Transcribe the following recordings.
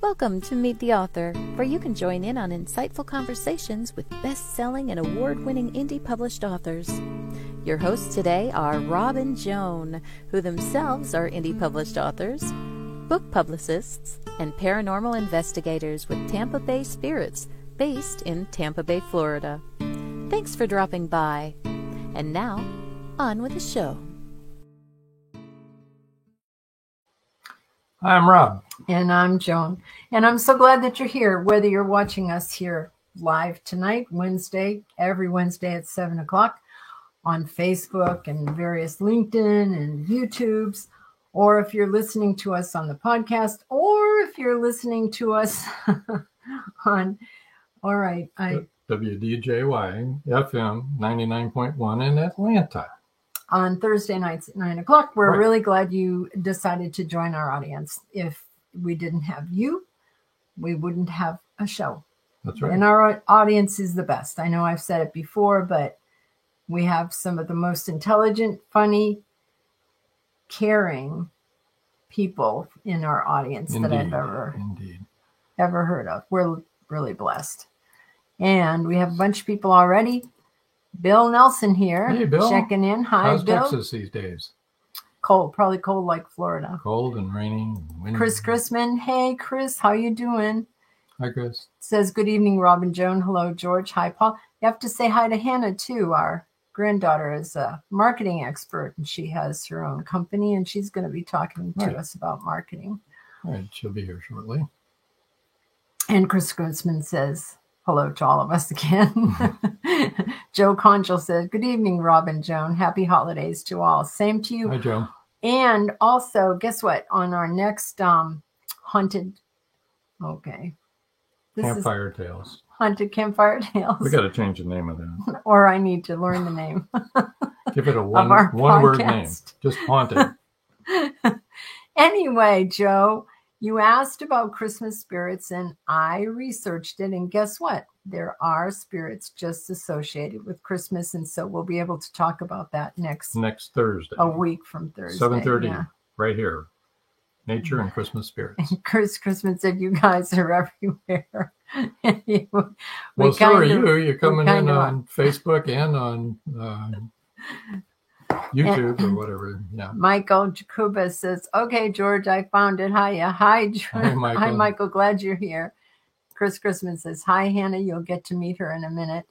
Welcome to Meet the Author, where you can join in on insightful conversations with best-selling and award-winning indie published authors. Your hosts today are Rob and Joan, who themselves are indie published authors, book publicists, and paranormal investigators with Tampa Bay Spirits, based in Tampa Bay, Florida. Thanks for dropping by. And now, on with the show. Hi, I'm Rob. And I'm Joan. And I'm so glad that you're here, whether you're watching us here live tonight, every Wednesday at 7 o'clock on Facebook and various LinkedIn and YouTubes, or if you're listening to us on the podcast, or if you're listening to us on, WDJY FM 99.1 in Atlanta. On Thursday nights at 9 o'clock. We're Right. really glad you decided to join our audience. If we didn't have you, we wouldn't have a show. That's right. And our audience is the best. I know I've said it before, but we have some of the most intelligent, funny, caring people in our audience that I've ever heard of. We're really blessed. And we have a bunch of people already. Bill Nelson here. Hey, Bill. Checking in. Hi, How's Bill. Texas these days? Cold, probably cold like Florida. Cold and rainy and windy. Chris Chrisman. Hey, Chris, how you doing? Hi, Chris. Says, good evening, Rob and Joan. Hello, George. Hi, Paul. You have to say hi to Hannah, too. Our granddaughter is a marketing expert, and she has her own company, and she's going to be talking to us about marketing. All right, she'll be here shortly. And Chris Chrisman says, hello to all of us again. Joe Conchel said, good evening, Rob and Joan. Happy holidays to all. Same to you. Hi, Joe. And also, guess what? On our next Haunted Tales. Haunted Campfire Tales. We got to change the name of that. Or I need to learn the name. Give it a Of our one-word name. podcast. Just Haunted. Anyway, Joe, you asked about Christmas spirits, and I researched it, and guess what? There are spirits just associated with Christmas, and so we'll be able to talk about that next Thursday. a week from Thursday. 7:30, yeah. right here. Nature and Christmas Spirits. Chris Christmas said, you guys are everywhere. Well, so are you. You're coming in on Facebook and on YouTube or whatever. Yeah. Michael Jacuba says, okay, George, I found it. Hiya. Hi, George. Hi, Michael. Hi, Michael. Glad you're here. Chris Christmas says, hi, Hannah. You'll get to meet her in a minute.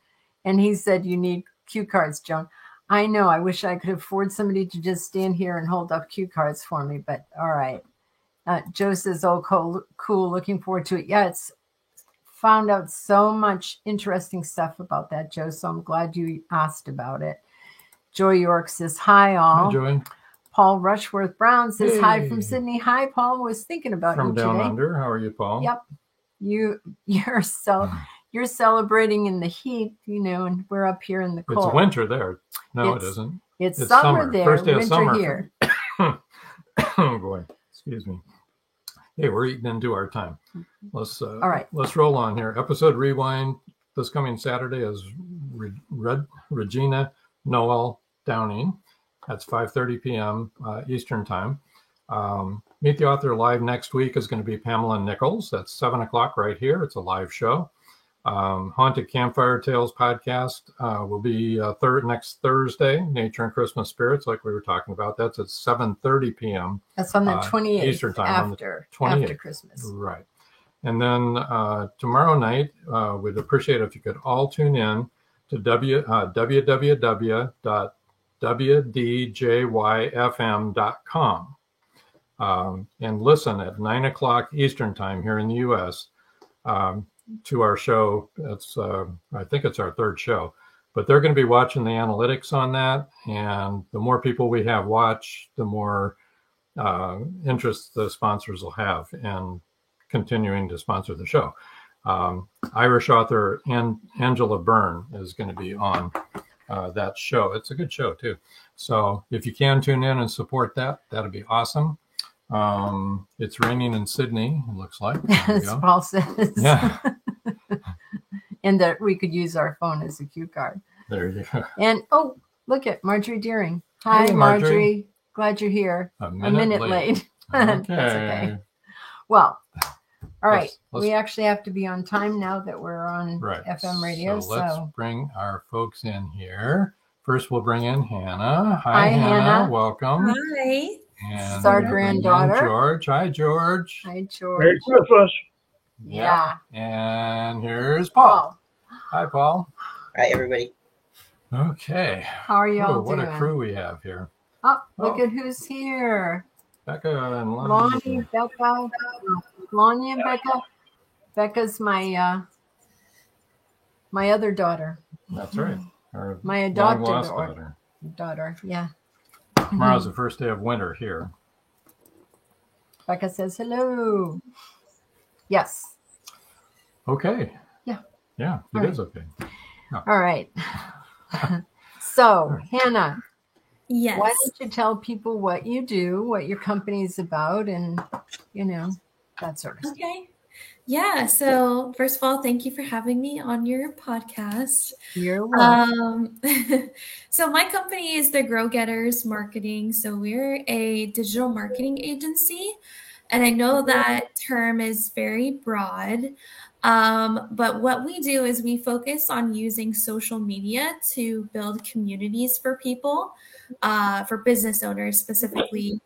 And he said, you need cue cards, Joan. I know. I wish I could afford somebody to just stand here and hold up cue cards for me, but all right. Joe says, oh, cool. Looking forward to it. Yeah, it's found out so much interesting stuff about that, Joe. So I'm glad you asked about it. Joy York says, hi, all. Hi, Joy. Paul Rushworth Brown says, hi Hey. from Sydney. Hi, Paul. Was thinking about From you today. down under. How are you, Paul? Yep. You're celebrating in the heat, and we're up here in the cold. It's winter there. No, it isn't. It's summer there. First day of winter summer. here. Oh, boy. Excuse me. Hey, we're eating into our time. All right. Let's roll on here. Episode Rewind this coming Saturday is Regina Noel Downing. That's 5:30 p.m. Eastern time. Meet the Author live next week is going to be Pamela Nichols. That's 7 o'clock right here. It's a live show. Haunted Campfire Tales podcast will be next Thursday. Nature and Christmas Spirits, like we were talking about. That's at 7:30 p.m. That's on the 28th Eastern time. after 28th. after Christmas. Right. And then tomorrow night, we'd appreciate it if you could all tune in to www.wdjyfm.com and listen at 9 o'clock Eastern time here in the U.S. To our show. It's I think it's our third show, but they're going to be watching the analytics on that. And the more people we have watch, the more interest the sponsors will have in continuing to sponsor the show. Irish author Angela Byrne is going to be on that show. It's a good show too. So if you can tune in and support that, that'd be awesome. It's raining in Sydney, it looks like. As Paul says. Yeah. And that we could use our phone as a cue card. There you go. And look at Marjorie Deering. Hi, Hey, Marjorie. Glad you're here. A minute late. That's okay. Well, All right. let's We actually have to be on time now that we're on FM radio. So let's bring our folks in here. First, we'll bring in Hannah. Hi, Hannah. Welcome. Hi. And this is our granddaughter. George. Hi, George. Hi, George. Merry Christmas. Yeah. And here's Paul. Hi, Paul. Hi, everybody. Okay. How are y'all doing? What a crew we have here. Oh, look at who's here. Becca and Lonnie, Becca. Lonnie and Becca. Becca's my other daughter. That's right. My adopted daughter. Yeah. Tomorrow's the first day of winter here. Becca says hello. Yes. Okay. Yeah. Yeah, it is okay. Yeah. All right. So, Hannah. Yes. Why don't you tell people what you do, what your company is about, and, that sort of stuff. Okay. Yeah. So first of all, thank you for having me on your podcast. You're welcome. So my company is the Grow Getters Marketing. So we're a digital marketing agency. And I know that term is very broad. But what we do is we focus on using social media to build communities for people, for business owners specifically.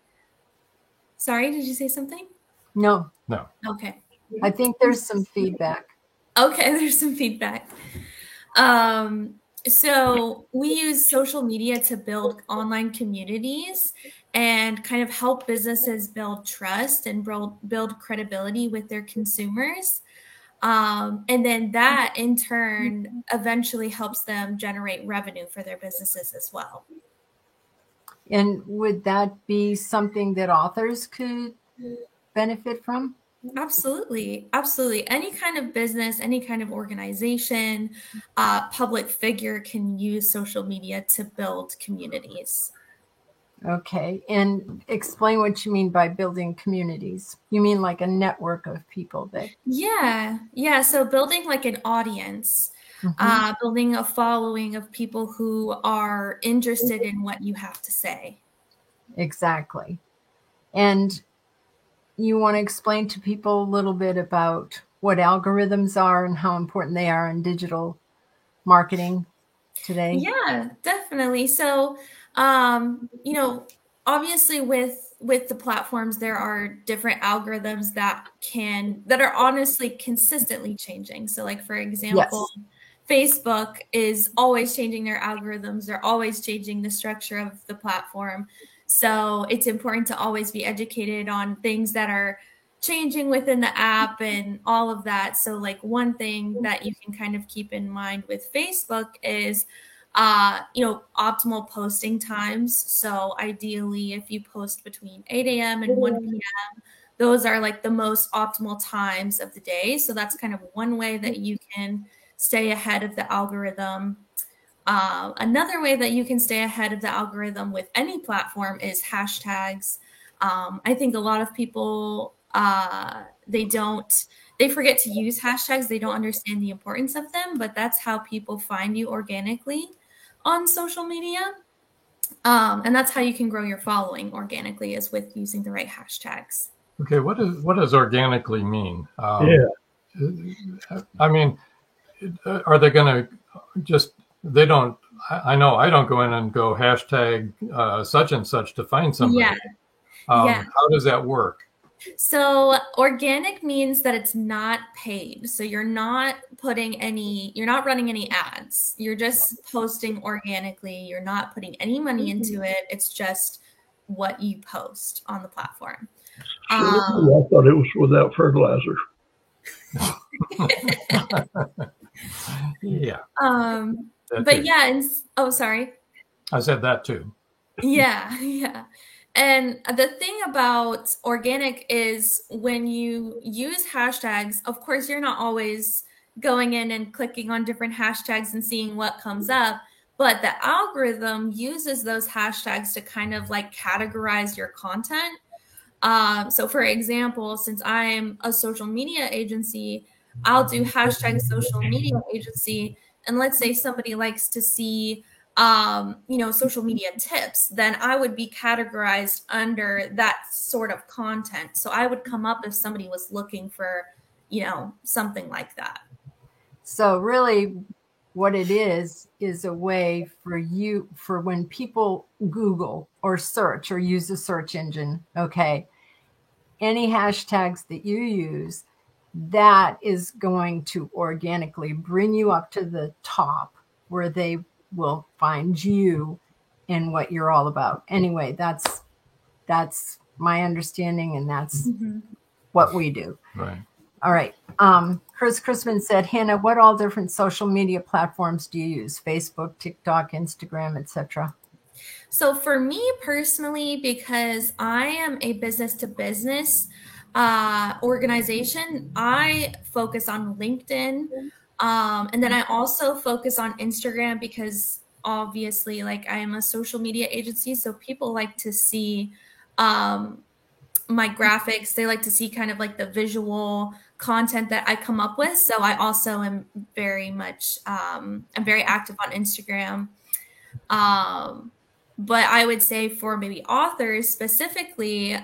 Sorry, did you say something? No. Okay. I think there's some feedback. Okay, there's some feedback. So we use social media to build online communities and kind of help businesses build trust and build credibility with their consumers. And then that in turn eventually helps them generate revenue for their businesses as well. And would that be something that authors could benefit from? Absolutely. Absolutely. Any kind of business, any kind of organization, public figure can use social media to build communities. Okay. And explain what you mean by building communities. You mean like a network of people that... Yeah. So building like an audience, building a following of people who are interested in what you have to say. Exactly. And you want to explain to people a little bit about what algorithms are and how important they are in digital marketing today? Yeah, definitely. So, obviously with the platforms, there are different algorithms that are honestly consistently changing. So like, for example, Facebook is always changing their algorithms. They're always changing the structure of the platform. So it's important to always be educated on things that are changing within the app and all of that. So like one thing that you can kind of keep in mind with Facebook is, optimal posting times. So ideally, if you post between 8 a.m. and 1 p.m., those are like the most optimal times of the day. So that's kind of one way that you can stay ahead of the algorithm. Another way that you can stay ahead of the algorithm with any platform is hashtags. I think a lot of people, they forget to use hashtags. They don't understand the importance of them, but that's how people find you organically on social media. And that's how you can grow your following organically, is with using the right hashtags. Okay. What does organically mean? I mean, are they going to just... I know I don't go in and go hashtag such and such to find somebody. Yeah. How does that work? So organic means that it's not paid. So you're not running any ads. You're just posting organically. You're not putting any money into it. It's just what you post on the platform. I thought it was without fertilizer. Yeah. Sorry. I said that too. Yeah. And the thing about organic is when you use hashtags, of course, you're not always going in and clicking on different hashtags and seeing what comes up, but the algorithm uses those hashtags to kind of like categorize your content. So for example, since I'm a social media agency, I'll do hashtag social media agency. And let's say somebody likes to see, social media tips, then I would be categorized under that sort of content. So I would come up if somebody was looking for something like that. So really what it is a way for when people Google or search or use a search engine, okay, any hashtags that you use, that is going to organically bring you up to the top where they will find you and what you're all about. Anyway, that's my understanding, and that's what we do. Right. All right. Chris Chrisman said, Hannah, what all different social media platforms do you use? Facebook, TikTok, Instagram, etc. So for me personally, because I am a business-to-business organization, I focus on LinkedIn. And then I also focus on Instagram because obviously, like, I am a social media agency. So people like to see my graphics. They like to see kind of like the visual content that I come up with. So I also am very much, I'm very active on Instagram. But I would say for maybe authors specifically,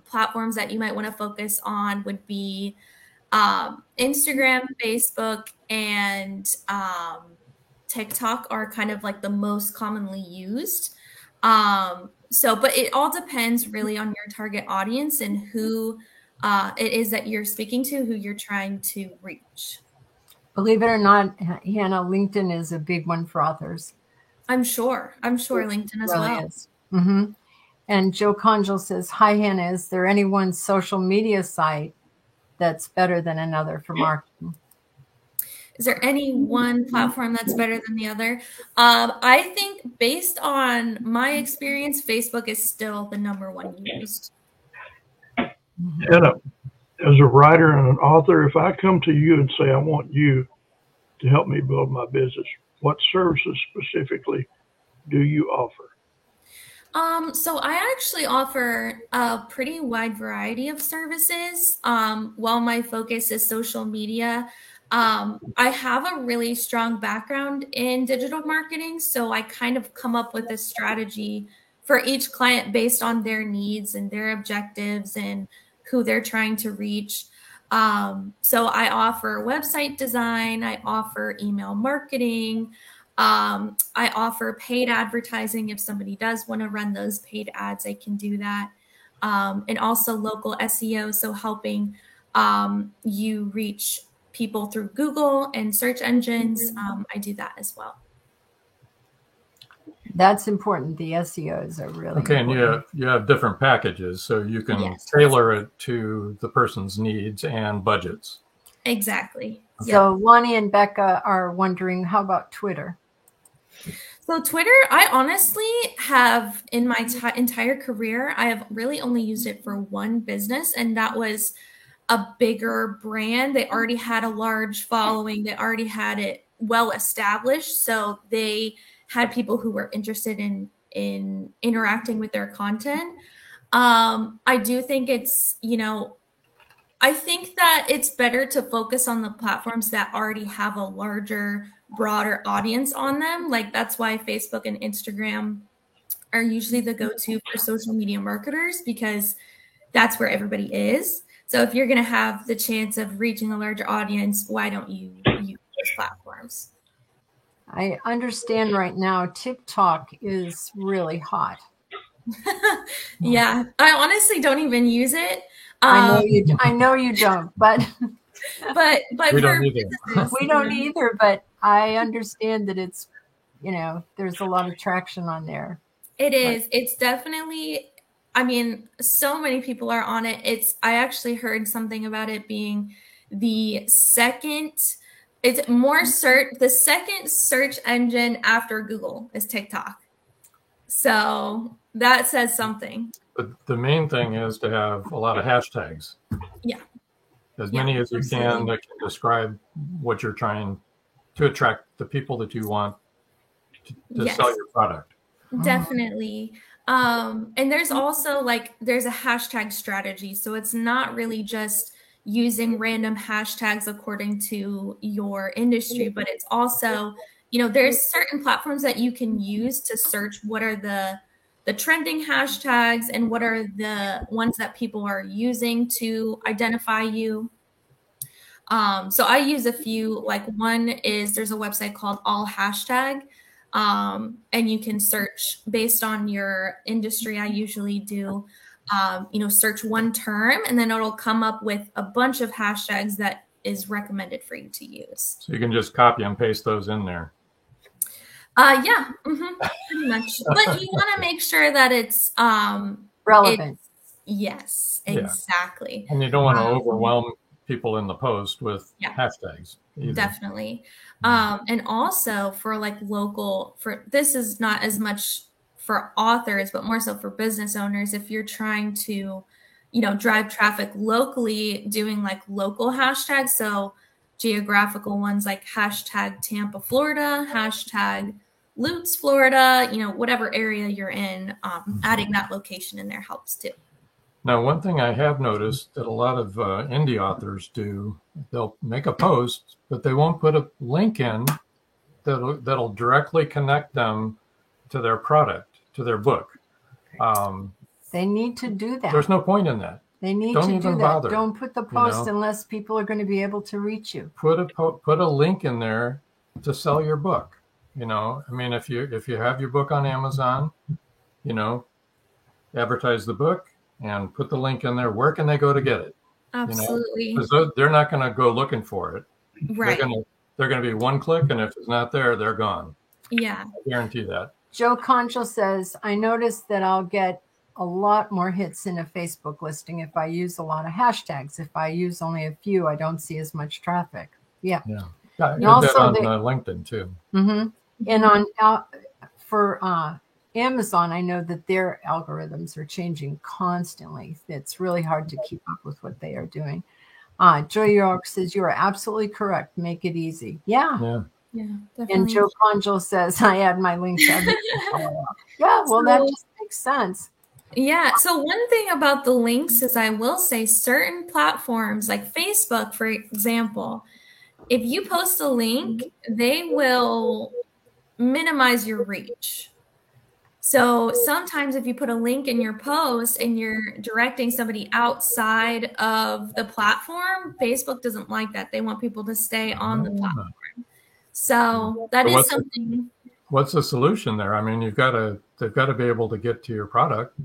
platforms that you might want to focus on would be Instagram, Facebook, and TikTok are kind of like the most commonly used. But it all depends really on your target audience and who it is that you're speaking to, who you're trying to reach. Believe it or not, Hannah, LinkedIn is a big one for authors. I'm sure LinkedIn as well. Mm-hmm. And Joe Conjal says, hi, Hannah, is there any one social media site that's better than another for marketing? Is there any one platform that's better than the other? I think based on my experience, Facebook is still the number one used. Hannah, as a writer and an author, if I come to you and say, I want you to help me build my business, what services specifically do you offer? So I actually offer a pretty wide variety of services. While my focus is social media, I have a really strong background in digital marketing. So I kind of come up with a strategy for each client based on their needs and their objectives and who they're trying to reach. So I offer website design, I offer email marketing, I offer paid advertising. If somebody does want to run those paid ads, I can do that. And also local SEO. So helping you reach people through Google and search engines. I do that as well. That's important. The SEOs are really important. And you have different packages, so you can tailor it to the person's needs and budgets. Exactly. So Lonnie and Becca are wondering, how about Twitter? So Twitter, I honestly have, in my entire career, I have really only used it for one business, and that was a bigger brand. They already had a large following. They already had it well established. So they had people who were interested in interacting with their content. I do think it's, I think that it's better to focus on the platforms that already have a larger, broader audience on them. Like, that's why Facebook and Instagram are usually the go-to for social media marketers, because that's where everybody is. So if you're going to have the chance of reaching a larger audience, why don't you use those platforms? I understand right now TikTok is really hot. Yeah, I honestly don't even use it. I know you don't, but we don't either. We don't either, but I understand that it's, there's a lot of traction on there. It is. It's definitely, I mean, so many people are on it. I actually heard something about it being the second search engine after Google is TikTok. So that says something. But the main thing is to have a lot of hashtags. Yeah. As many as you can that can describe what you're trying to attract the people that you want to sell your product. Definitely. And there's also there's a hashtag strategy. So it's not really just using random hashtags according to your industry, but it's also, there's certain platforms that you can use to search what are the trending hashtags and what are the ones that people are using to identify you. So I use a few, like one is there's a website called All Hashtag, and you can search based on your industry. I usually do, search one term and then it'll come up with a bunch of hashtags that is recommended for you to use. So you can just copy and paste those in there. Yeah, pretty much. But you want to make sure that it's relevant. Yes, exactly. And you don't want to overwhelm people in the post with hashtags either. Definitely. And also for like this is not as much for authors, but more so for business owners. If you're trying to, drive traffic locally, doing like local hashtags. So geographical ones like hashtag Tampa, Florida, hashtag Lutz, Florida, whatever area you're in, adding that location in there helps too. Now, one thing I have noticed that a lot of indie authors do, they'll make a post, but they won't put a link in that'll directly connect them to their product, to their book. They need to do that. There's no point in that. They need Don't to even do that. bother, Don't put the post unless people are going to be able to reach you. Put a link in there to sell your book. I mean, if you have your book on Amazon, advertise the book and put the link in there. Where can they go to get it? Absolutely. Because they're not going to go looking for it. Right. They're going to be one click, and if it's not there, they're gone. Yeah. I guarantee that. Joe Conchel says, I noticed that I'll get a lot more hits in a Facebook listing if I use a lot of hashtags. If I use only a few, I don't see as much traffic. Yeah. Yeah. I did also that on LinkedIn too. Mm-hmm. And for Amazon, I know that their algorithms are changing constantly. It's really hard to keep up with what they are doing. Joy York says, you are absolutely correct. Make it easy. Yeah. Yeah, definitely. And Joe Conjel says, I add my link to everything. Yeah, well, that just makes sense. Yeah. So one thing about the links is I will say certain platforms like Facebook, for example, if you post a link, they will minimize your reach. So sometimes if you put a link in your post and you're directing somebody outside of the platform, Facebook doesn't like that. They want people to stay on the platform. So that is something. What's the solution there? I mean, they've got to be able to get to your product.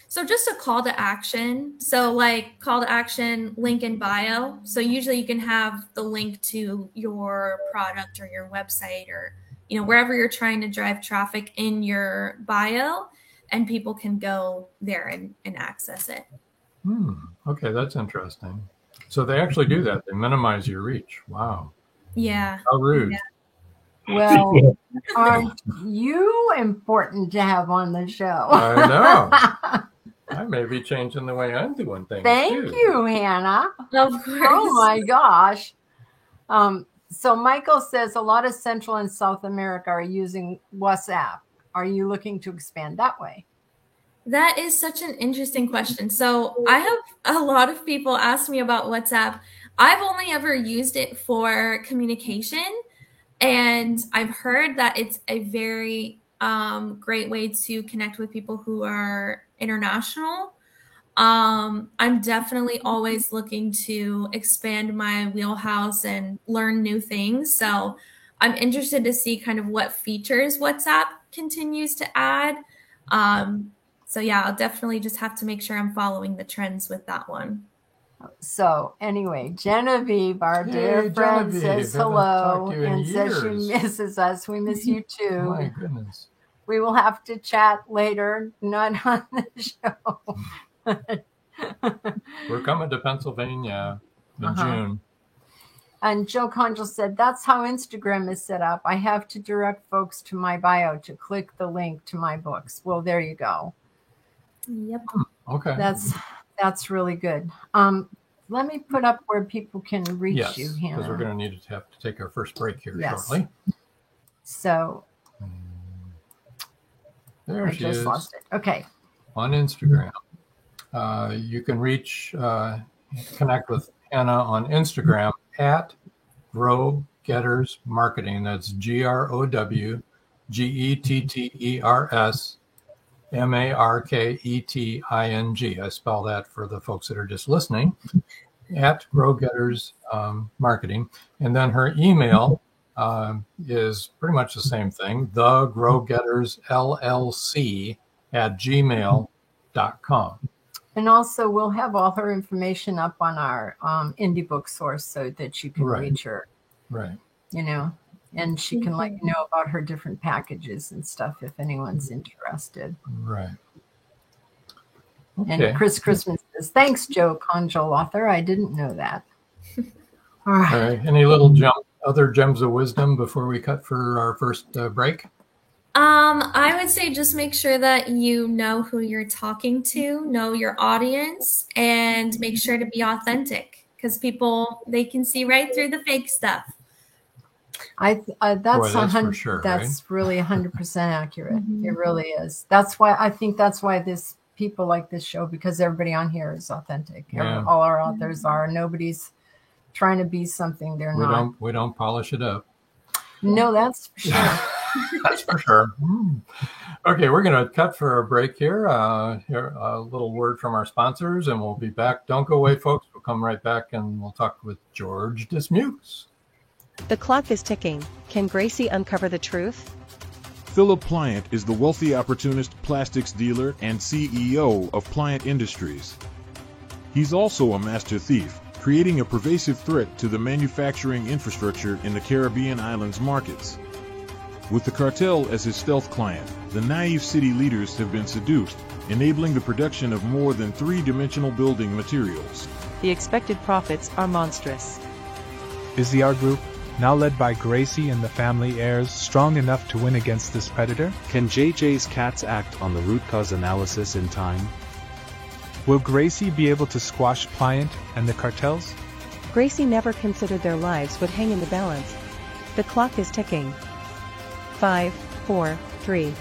So just a call to action. So like call to action, link in bio. So usually you can have the link to your product or your website or, wherever you're trying to drive traffic in your bio, and people can go there and access it. Okay, that's interesting. So they actually do that. They minimize your reach. Wow. Yeah. How rude. Yeah. Well, aren't you important to have on the show? I know. I may be changing the way I'm doing things. Thank you, Hannah. Of course. Oh my gosh. So Michael says a lot of Central and South America are using WhatsApp. Are you looking to expand that way? That is such an interesting question. So I have a lot of people ask me about WhatsApp. I've only ever used it for communication, and I've heard that it's a very great way to connect with people who are international. I'm definitely always looking to expand my wheelhouse and learn new things. So I'm interested to see kind of what features WhatsApp continues to add. So yeah, I'll definitely just have to make sure I'm following the trends with that one. So anyway, Genevieve, our dear friend, says hello and says she misses us. We miss you too. My goodness. We will have to chat later, not on the show. We're coming to Pennsylvania in June. And Joe Conjel said, that's how Instagram is set up. I have to direct folks to my bio to click the link to my books. Well, there you go. Yep. Okay. That's really good. Let me put up where people can reach you, Hannah. Because we're going to have to take our first break here shortly. So there she is. Lost it. Okay. On Instagram. You can connect with Hannah on Instagram at Grow Getters Marketing. That's GrowGetters Marketing. I spell that for the folks that are just listening. at Grow Getters Marketing. And then her email is pretty much the same thing, the Grow Getters LLC at gmail.com. And also, we'll have all her information up on our Indie Book Source so that you can reach her. Right. And she can let you know about her different packages and stuff if anyone's interested. Right. Okay. And Chris Christmas says, thanks, Joe Conjol author. I didn't know that. All right. Any other gems of wisdom before we cut for our first break? I would say just make sure that you know who you're talking to, know your audience, and make sure to be authentic, because people, they can see right through the fake stuff. That's for sure, that's right? really 100% accurate. It really is. That's why this people like this show, because everybody on here is authentic. Yeah. All our authors are. Nobody's trying to be something they're not. We don't polish it up. No, that's for sure. That's for sure. Okay, we're going to cut for a break here. Here, a little word from our sponsors, and we'll be back. Don't go away, folks. We'll come right back, and we'll talk with George Dismukes. The clock is ticking. Can Gracie uncover the truth? Philip Pliant is the wealthy opportunist plastics dealer and CEO of Pliant Industries. He's also a master thief, creating a pervasive threat to the manufacturing infrastructure in the Caribbean islands markets. With the cartel as his stealth client, the naive city leaders have been seduced, enabling the production of more than three-dimensional building materials. The expected profits are monstrous. Is the art group, now led by Gracie and the family heirs, strong enough to win against this predator? Can JJ's cats act on the root cause analysis in time? Will Gracie be able to squash Pliant and the cartels? Gracie never considered their lives would hang in the balance. The clock is ticking. 5, 4, 3.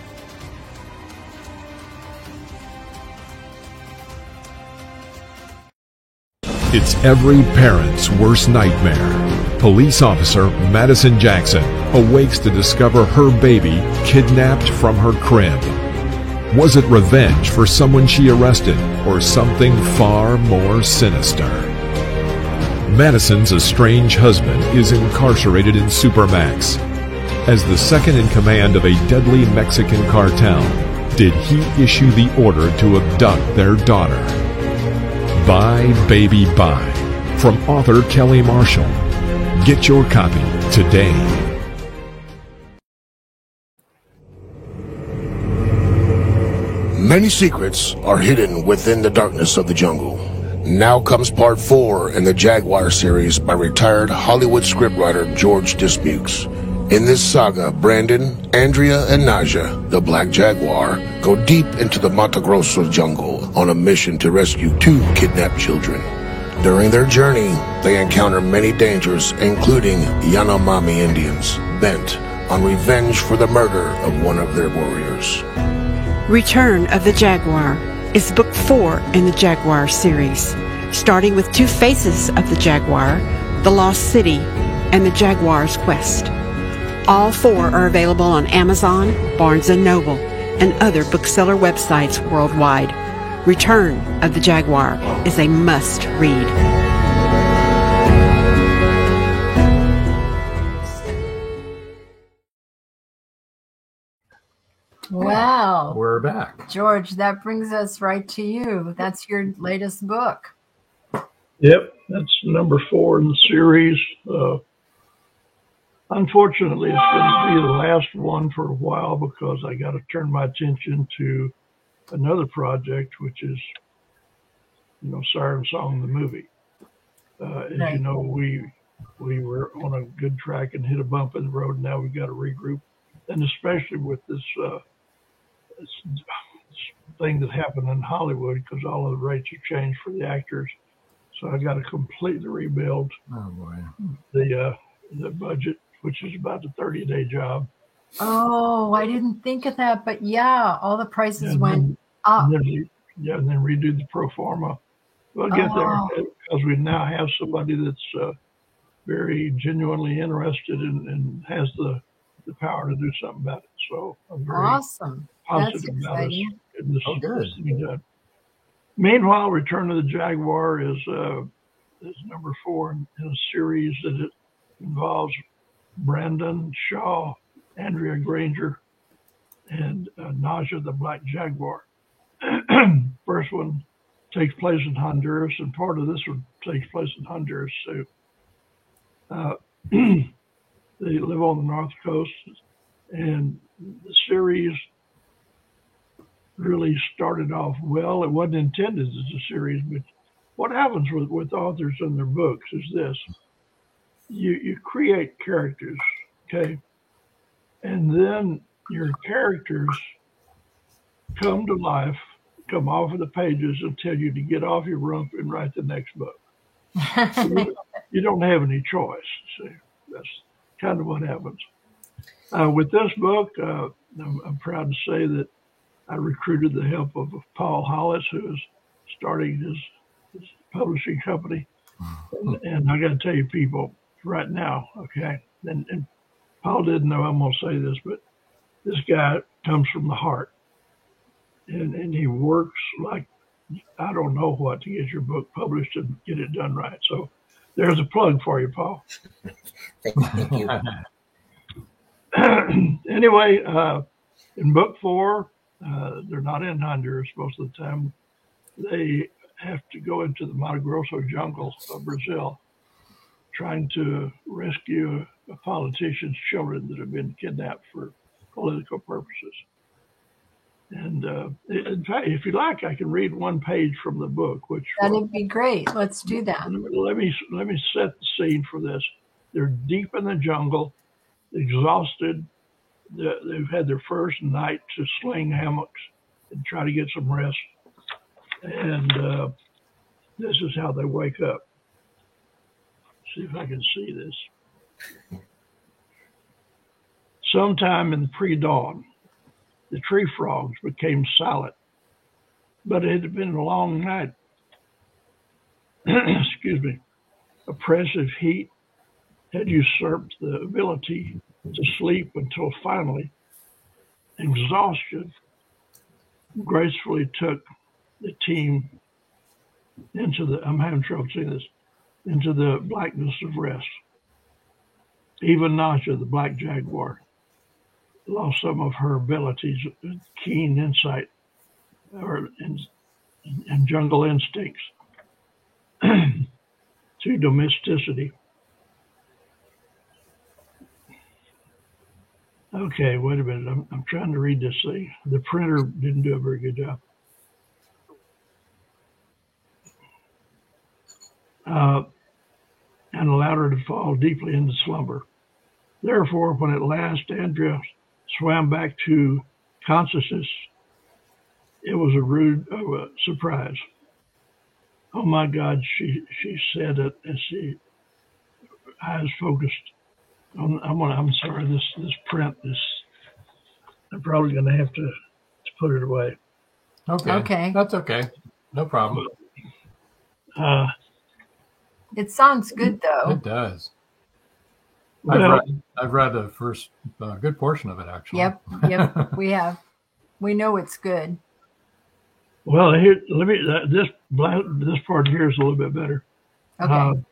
It's every parent's worst nightmare. Police officer Madison Jackson awakes to discover her baby kidnapped from her crib. Was it revenge for someone she arrested, or something far more sinister? Madison's estranged husband is incarcerated in Supermax. As the second in command of a deadly Mexican cartel, did he issue the order to abduct their daughter? Bye, Baby, Bye, from author Kelly Marshall. Get your copy today. Many secrets are hidden within the darkness of the jungle. Now comes part 4 in the Jaguar series by retired Hollywood scriptwriter George Dismukes. In this saga, Brandon, Andrea, and Naja, the Black Jaguar, go deep into the Mato Grosso jungle on a mission to rescue 2 kidnapped children. During their journey, they encounter many dangers, including Yanomami Indians, bent on revenge for the murder of one of their warriors. Return of the Jaguar is book 4 in the Jaguar series, starting with 2 faces of the Jaguar, The Lost City, and the Jaguar's Quest. All 4 are available on Amazon, Barnes & Noble, and other bookseller websites worldwide. Return of the Jaguar is a must-read. Wow. We're back. George, that brings us right to you. That's your latest book. Yep, that's number 4 in the series. Unfortunately, it's going to be the last one for a while because I got to turn my attention to another project, which is, Siren Song, the movie. As you know, we were on a good track and hit a bump in the road. Now we've got to regroup, and especially with this thing that happened in Hollywood, because all of the rates have changed for the actors. So I got to completely rebuild the budget, which is about a 30-day job. Oh, I didn't think of that, but yeah, all the prices went up. And then redo the pro forma. We'll get there because we now have somebody that's very genuinely interested and has the power to do something about it. So I'm very positive about us getting this thing done. Meanwhile, Return of the Jaguar is is number 4 in a series that it involves Brandon Shaw, Andrea Granger, and Naja the Black Jaguar. First one takes place in Honduras, and part of this one takes place in Honduras too. They live on the North Coast, and the series really started off well. It wasn't intended as a series, but what happens with authors and their books is this. You create characters, okay? And then your characters come to life, come off of the pages and tell you to get off your rump and write the next book. You don't have any choice. See, that's kind of what happens. With this book, I'm proud to say that I recruited the help of Paul Hollis, who is starting his publishing company. And I got to tell you, people, right now, okay, and Paul didn't know I'm going to say this, but this guy comes from the heart. And he works like I don't know what to get your book published and get it done right. So there's a plug for you, Paul. Thank you. Anyway, in book 4, they're not in Honduras most of the time. They have to go into the Mato Grosso jungle of Brazil, trying to rescue a politician's children that have been kidnapped for political purposes. And in fact, if you like, I can read one page from the book. Which that'd be great. Let's do that. Let me set the scene for this. They're deep in the jungle, exhausted. They've had their first night to sling hammocks and try to get some rest. And this is how they wake up. See if I can see this. Sometime in pre-dawn, the tree frogs became silent, but it had been a long night. Excuse me. Oppressive heat had usurped the ability to sleep until finally exhaustion gracefully took the team into the, I'm having trouble seeing this, into the blackness of rest. Even Naja, the black jaguar, lost some of her abilities, keen insight, and jungle instincts to domesticity. Okay, wait a minute. I'm trying to read this thing. The printer didn't do a very good job. And allowed her to fall deeply into slumber. Therefore, when at last Andrea swam back to consciousness, it was a rude surprise. Oh my God, she said it as she eyes focused. I'm sorry, this print is, I'm probably going to have to put it away. Okay. That's okay. No problem. It sounds good, though. It does. Well, I've read the first good portion of it, actually. Yep, we have. We know it's good. Well, here, let me. This part here is a little bit better. Okay.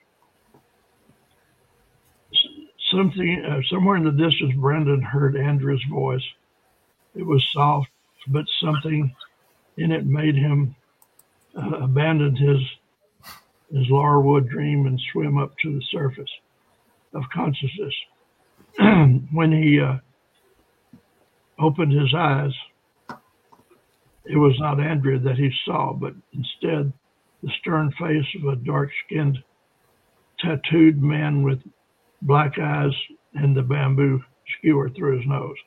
Somewhere in the distance, Brendan heard Andrea's voice. It was soft, but something in it made him abandon his Laurelwood dream and swim up to the surface of consciousness. When he opened his eyes, it was not Andrea that he saw, but instead the stern face of a dark-skinned, tattooed man with black eyes and the bamboo skewer through his nose.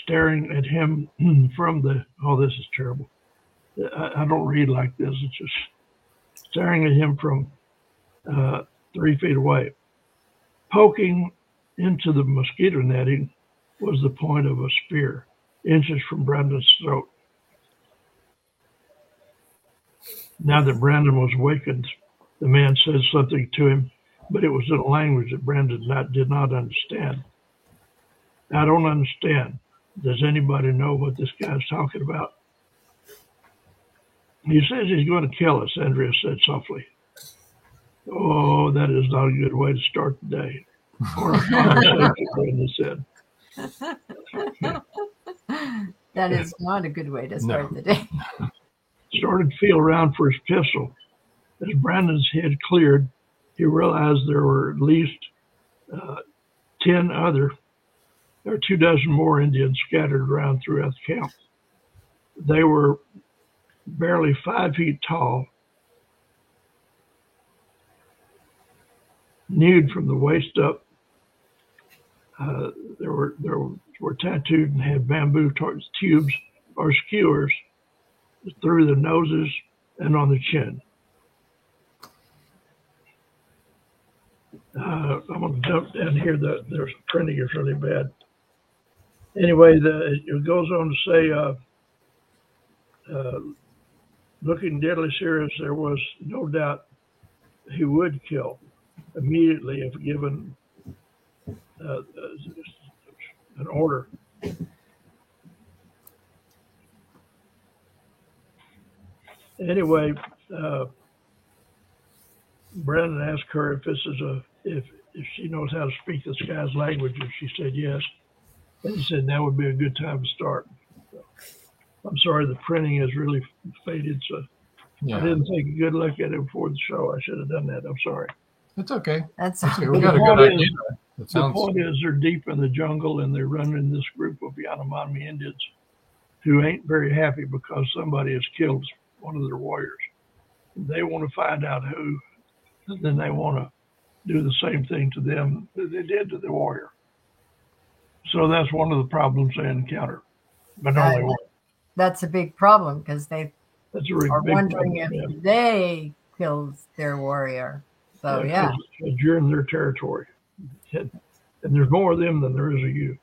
Staring at him from the, oh, this is terrible. I don't read like this. It's just staring at him from 3 feet away. Poking into the mosquito netting was the point of a spear, inches from Brandon's throat. Now that Brandon was awakened, the man said something to him, but it was in a language that Brandon did not understand. I don't understand. Does anybody know what this guy's talking about? He says he's going to kill us, Andrea said softly. Oh, that is not a good way to start the day. Or a conversation, Brenda said. That is not a good way to start the day. Started to feel around for his pistol. As Brandon's head cleared, he realized there were at least 10 other, or 24 more Indians scattered around throughout the camp. They were barely 5 feet tall, nude from the waist up. They were tattooed and had bamboo tubes or skewers through the noses and on the chin. I'm going to jump down here. Their printing is really bad. Anyway, it goes on to say, looking deadly serious, there was no doubt he would kill immediately if given an order. Anyway, Brandon asked her if this is if she knows how to speak this guy's language, and she said yes. And he said that would be a good time to start. So, I'm sorry, the printing is really faded, so I didn't take a good look at it before the show. I should have done that. I'm sorry. It's okay. That's okay. We got a good idea. The point is they're deep in the jungle and they're running this group of Yanomami Indians who ain't very happy because somebody has killed one of their warriors. They want to find out who, and then they want to do the same thing to them that they did to the warrior. So that's one of the problems they encounter, but only one. That's a big problem because they are wondering problem, if they killed their warrior. So yeah, you're in their territory, and there's more of them than there is of you.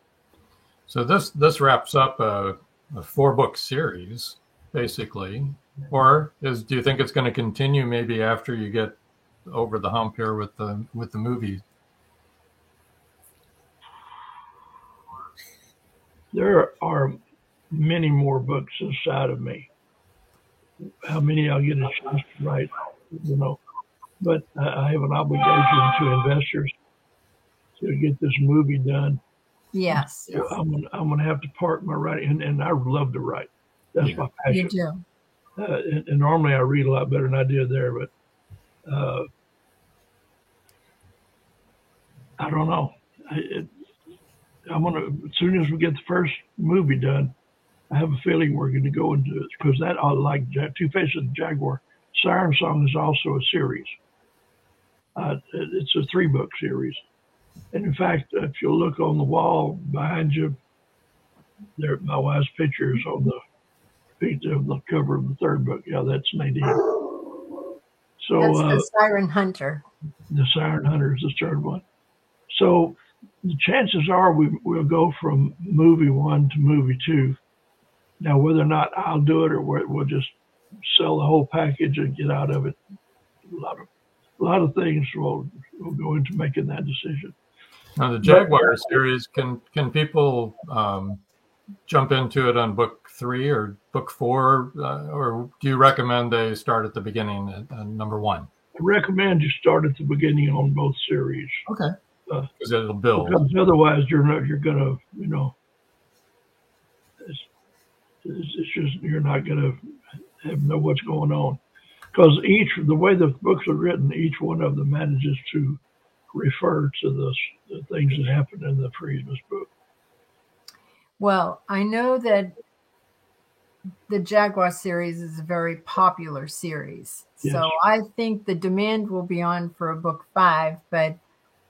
So this wraps up a 4-book series, basically. Or do you think it's going to continue maybe after you get over the hump here with the movie? There are many more books inside of me. How many I'll get a chance to write, But I have an obligation to investors to get this movie done. Yes. So I'm gonna have to park my writing, and I love to write. That's my passion. You do. And normally I read a lot better than I did there, but I don't know. As soon as we get the first movie done, I have a feeling we're going to go into it because that, like Two Faces of the Jaguar, Siren Song is also a series. It's a 3-book series. And in fact, if you look on the wall behind you, there, my wife's picture is on the cover of the 3rd book. Yeah, that's Nadine. So that's the Siren Hunter. The Siren Hunter is the 3rd one. So the chances are we'll go from movie 1 to movie 2. Now, whether or not I'll do it or we'll just sell the whole package and get out of it, a lot of things will go into making that decision. Now, the Jaguar series, can people jump into it on book 3 or book 4, or do you recommend they start at the beginning at number 1? I recommend you start at the beginning on both series. Okay. Because it'll build. Because otherwise, you're gonna, it's just you're not gonna know what's going on. Because the way the books are written, each one of them manages to refer to the things that happened in the previous book. Well, I know that the Jaguar series is a very popular series. Yes. So I think the demand will be on for a book 5, but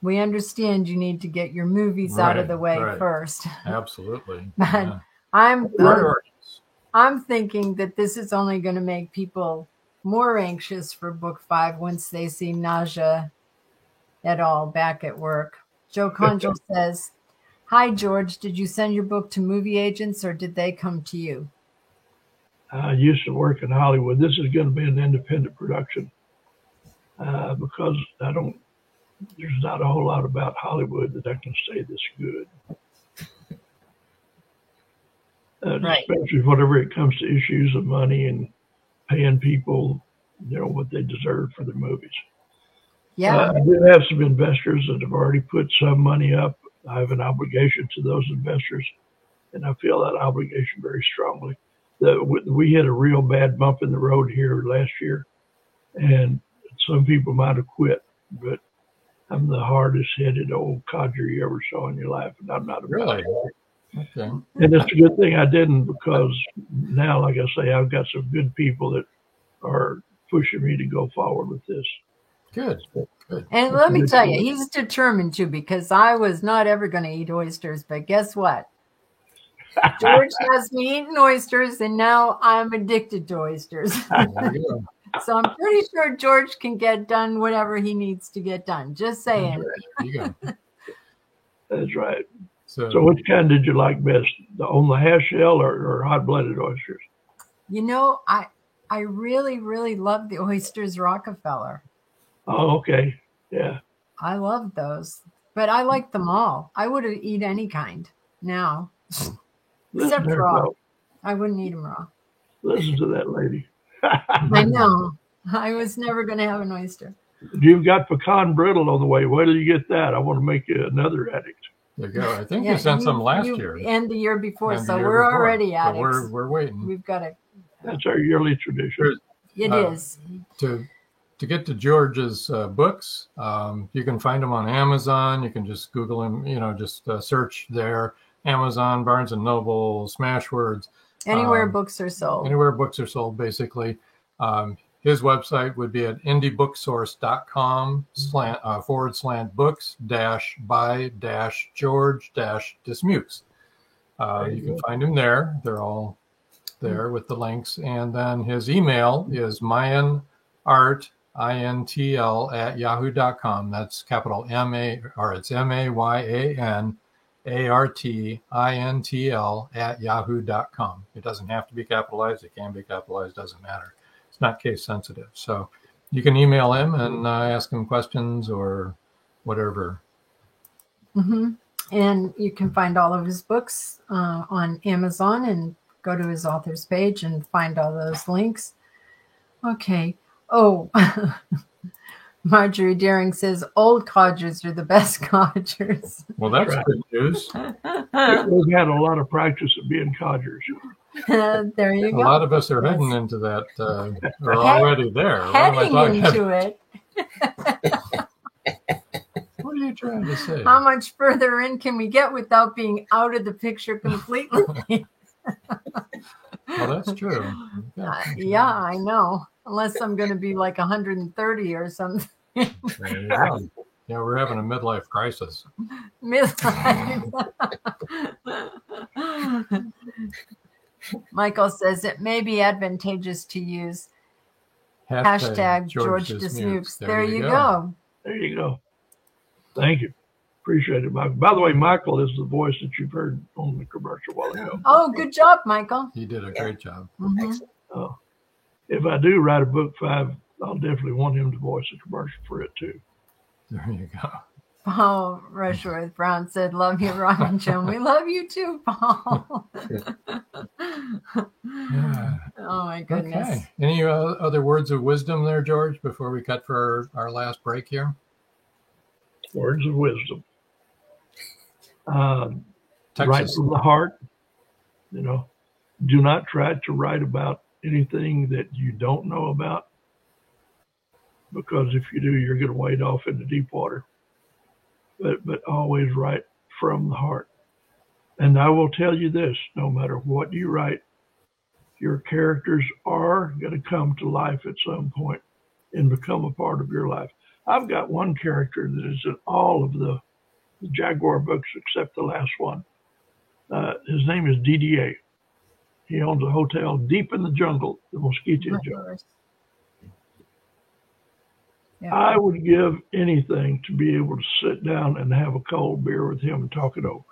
we understand you need to get your movies out of the way first. Absolutely. But I'm thinking that this is only going to make people more anxious for book 5 once they see Naja et al. Back at work. Joe Conjal says, "Hi, George. Did you send your book to movie agents or did they come to you?" I used to work in Hollywood. This is going to be an independent production because there's not a whole lot about Hollywood that I can say that's good. Especially whenever it comes to issues of money and paying people, what they deserve for their movies. Yeah. I do have some investors that have already put some money up. I have an obligation to those investors, and I feel that obligation very strongly. We hit a real bad bump in the road here last year, and some people might have quit, but I'm the hardest-headed old codger you ever saw in your life, and I'm not about it. Okay. And it's a good thing I didn't, because now, like I say, I've got some good people that are pushing me to go forward with this. Good. And let me tell you, he's determined to, because I was not ever going to eat oysters, but guess what? George has me eating oysters, and now I'm addicted to oysters. So I'm pretty sure George can get done whatever he needs to get done. Just saying. That's right. So which kind did you like best? On the half shell or hot-blooded oysters? You know, I really, really love the oysters Rockefeller. Oh, okay. Yeah. I love those. But I like them all. I would eat any kind now. Except raw. I wouldn't eat them raw. Listen to that lady. I know. I was never going to have an oyster. You've got pecan brittle on the way. Where do you get that? I want to make you another addict. There you go. I think you sent some last year. And the year before. So we're already addicts. We're waiting. We've got it. That's our yearly tradition. It is. To get to George's books, you can find them on Amazon. You can just Google him, just search there. Amazon, Barnes & Noble, Smashwords. Anywhere books are sold. Anywhere books are sold, basically. His website would be at indiebooksource.com /books-by-George-Dismukes. You can find him there. They're all there with the links. And then his email is mayanart@yahoo.com. That's capital M-A, or it's MAYANARTINTL@yahoo.com. It doesn't have to be capitalized. It can be capitalized. Doesn't matter. It's not case sensitive. So you can email him and ask him questions or whatever. Mm-hmm. And you can find all of his books on Amazon and go to his author's page and find all those links. Okay. Oh, Marjorie Daring says old codgers are the best codgers. Well, that's good news. We've had a lot of practice of being codgers. There you go. A lot of us are heading into that. We're already there. Heading into it. What are you trying to say? How much further in can we get without being out of the picture completely? Well, that's true. Yeah, I know. Unless I'm going to be like 130 or something. There you go. Yeah, we're having a midlife crisis. Michael says it may be advantageous to use hashtag George Dismukes. There you go. There you go. Thank you. Appreciate it, Michael. By the way, Michael is the voice that you've heard on the commercial a while ago. Oh, good job, Michael. He did a great job. Mm-hmm. If I do write a book 5, I'll definitely want him to voice a commercial for it too. There you go. Paul Rushworth Brown said, "Love you, Rob and Jim." We love you too, Paul. Yeah. Oh my goodness. Okay. Any other words of wisdom there, George, before we cut for our last break here? Words of wisdom. Write from the heart. Do not try to write about anything that you don't know about, because if you do, you're going to wade off into deep water. But always write from the heart. And I will tell you this, no matter what you write, your characters are going to come to life at some point and become a part of your life. I've got one character that is in all of the Jaguar books except the last one. His name is DDA. He owns a hotel deep in the jungle, the Mosquito jungle. Yeah. I would give anything to be able to sit down and have a cold beer with him and talk it over.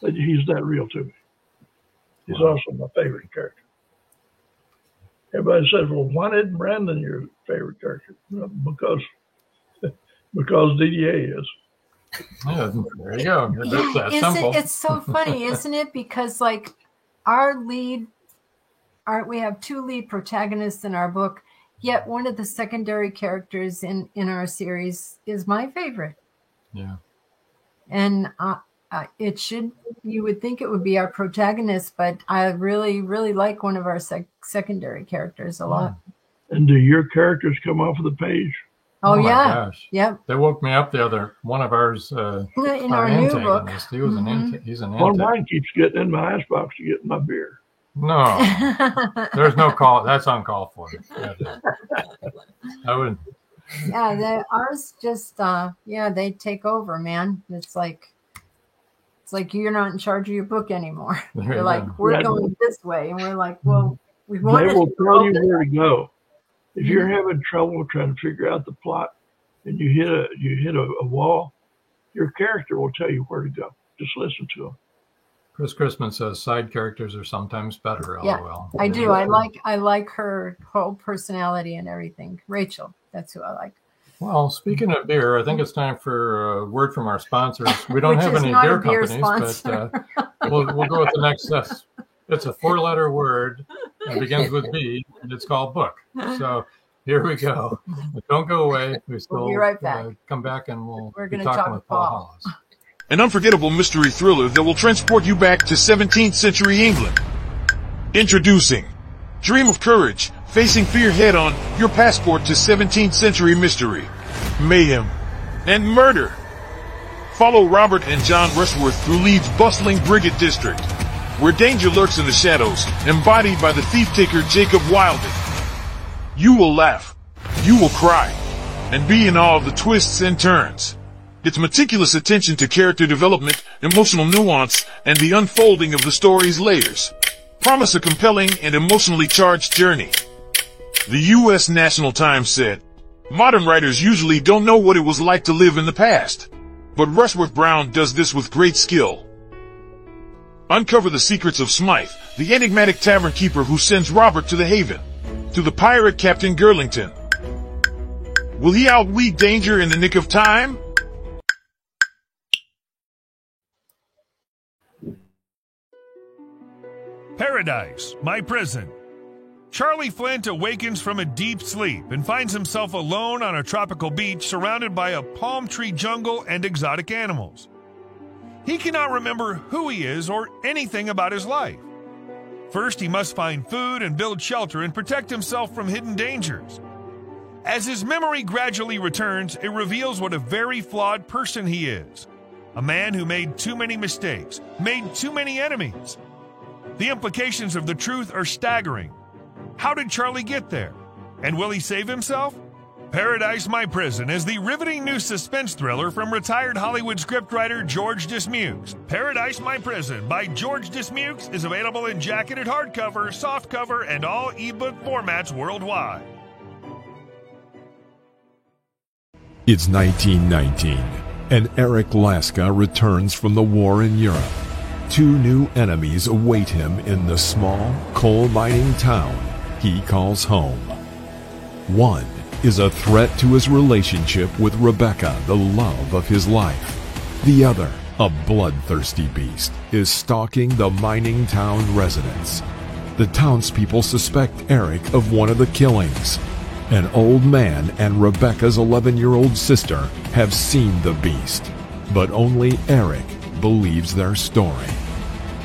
But he's that real to me. He's also my favorite character. Everybody says, "Well, why didn't Brandon your favorite character?" Well, because DDA is. Yeah, there you go. That's that simple. It's so funny, isn't it? Because we have 2 lead protagonists in our book, Yet one of the secondary characters in our series is my favorite. Yeah. And you would think it would be our protagonist, but I really, really like one of our secondary characters a lot. And do your characters come off of the page? Oh my yeah. Gosh. Yep. They woke me up one of ours, in our new book. He was he's an Well, antagonist. mine keeps getting in my icebox to get my beer. No, there's no call. That's uncalled for. I wouldn't. Yeah, ours just they take over, man. It's like you're not in charge of your book anymore. They're like, we're going this way, and we're like, well, we want. They will tell you where to go. If you're having trouble trying to figure out the plot, and you hit a wall, your character will tell you where to go. Just listen to them. Chris Christman says side characters are sometimes better. Yeah, LOL. I do. I like her whole personality and everything. Rachel, that's who I like. Well, speaking of beer, I think it's time for a word from our sponsors. We don't have any beer companies, but we'll go with the next. It's a 4-letter word. It begins with B, and it's called book. So here we go. Don't go away. We'll be right back. Come back, and we're going to talking talk with Paul Hollis. An unforgettable mystery thriller that will transport you back to 17th century England. Introducing Dream of Courage, facing fear head-on, your passport to 17th century mystery, mayhem, and murder. Follow Robert and John Rushworth through Leeds' bustling Briggate district, where danger lurks in the shadows, embodied by the thief-taker Jacob Wilding. You will laugh, you will cry, and be in awe of the twists and turns. Its meticulous attention to character development, emotional nuance, and the unfolding of the story's layers promise a compelling and emotionally charged journey. The U.S. National Times said, "Modern writers usually don't know what it was like to live in the past, but Rushworth Brown does this with great skill." Uncover the secrets of Smythe, the enigmatic tavern keeper who sends Robert to the Haven, to the pirate Captain Girlington. Will he outwit danger in the nick of time? Paradise, My Prison. Charlie Flint awakens from a deep sleep and finds himself alone on a tropical beach surrounded by a palm tree jungle and exotic animals. He cannot remember who he is or anything about his life. First, he must find food and build shelter and protect himself from hidden dangers. As his memory gradually returns, it reveals what a very flawed person he is. A man who made too many mistakes, made too many enemies. The implications of the truth are staggering. How did Charlie get there? And will he save himself? Paradise, My Prison is the riveting new suspense thriller from retired Hollywood scriptwriter George Dismukes. Paradise, My Prison by George Dismukes is available in jacketed hardcover, softcover, and all ebook formats worldwide. It's 1919, and Eric Laska returns from the war in Europe. 2 new enemies await him in the small coal mining town he calls home. One is a threat to his relationship with Rebecca, the love of his life. The other, a bloodthirsty beast, is stalking the mining town residents. The townspeople suspect Eric of one of the killings. An old man and Rebecca's 11-year-old sister have seen the beast, but only Eric believes their story.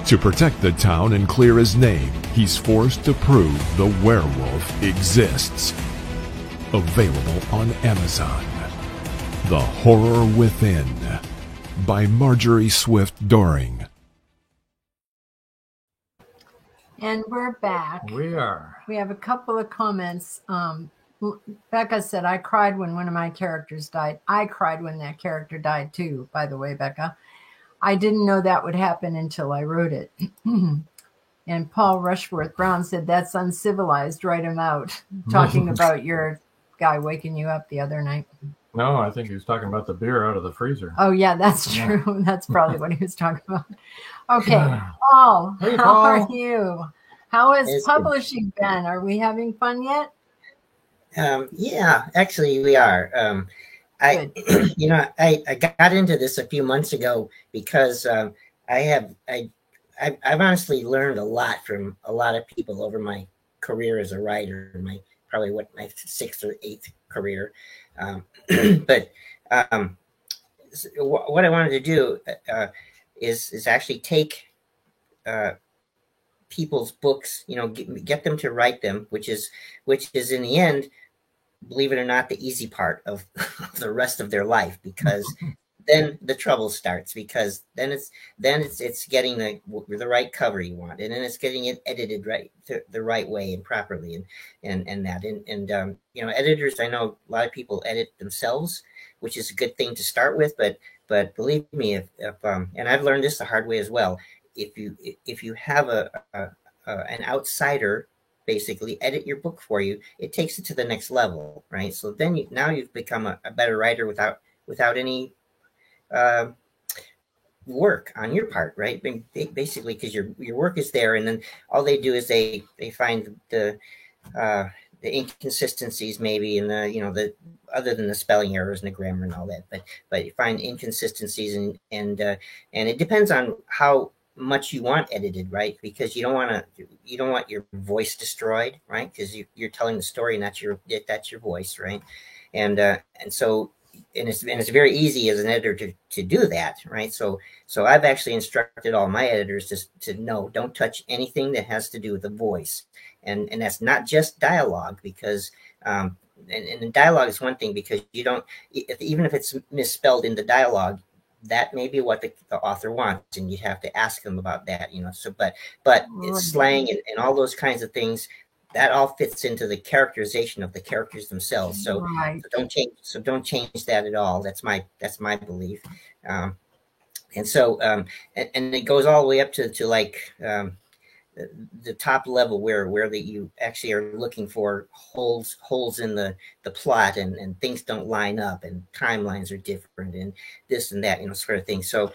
To protect the town and clear his name, he's forced to prove the werewolf exists. Available on Amazon. The Horror Within by Marjorie Swift Doring. And we're back. We are. We have a couple of comments. Becca said, I cried when one of my characters died. I cried when that character died too, by the way, Becca. I didn't know that would happen until I wrote it. And Paul Rushworth Brown said, that's uncivilized, write him out. Talking about your guy waking you up the other night. No, I think he was talking about the beer out of the freezer. Oh, yeah, that's true. That's probably what he was talking about. Okay, Paul, hey, how Paul. are you? How has It's publishing been? Are we having fun yet? Yeah, actually we are. I got into this a few months ago because I've honestly learned a lot from a lot of people over my career as a writer, my probably what my 6th or 8th career. What I wanted to do is actually take people's books, get them to write them, which is in the end, believe it or not, the easy part of the rest of their life, because then the trouble starts, because then it's getting the right cover you want, and then it's getting it edited right the right way and properly, and editors, I know a lot of people edit themselves, which is a good thing to start with, but believe me, if and I've learned this the hard way as well, if you have an outsider basically edit your book for you, it takes it to the next level, right? So then you've become a better writer without any work on your part, right? Basically, because your work is there, and then all they do is they find the inconsistencies maybe in the other than the spelling errors and the grammar and all that, but you find inconsistencies, and it depends on how much you want edited, right? Because you don't want your voice destroyed, right? Because you're telling the story, and that's your voice, right? And so it's very easy as an editor to do that, right? So I've actually instructed all my editors to don't touch anything that has to do with the voice, and that's not just dialogue, because and dialogue is one thing, because you don't, even if it's misspelled in the dialogue, that may be what the author wants, and you have to ask them about that, so but it's slang and all those kinds of things, that all fits into the characterization of the characters themselves. So, right. so don't change that at all. That's my belief. And so and it goes all the way up to like the top level where you actually are looking for holes in the plot, and things don't line up, and timelines are different, and this and that, sort of thing. So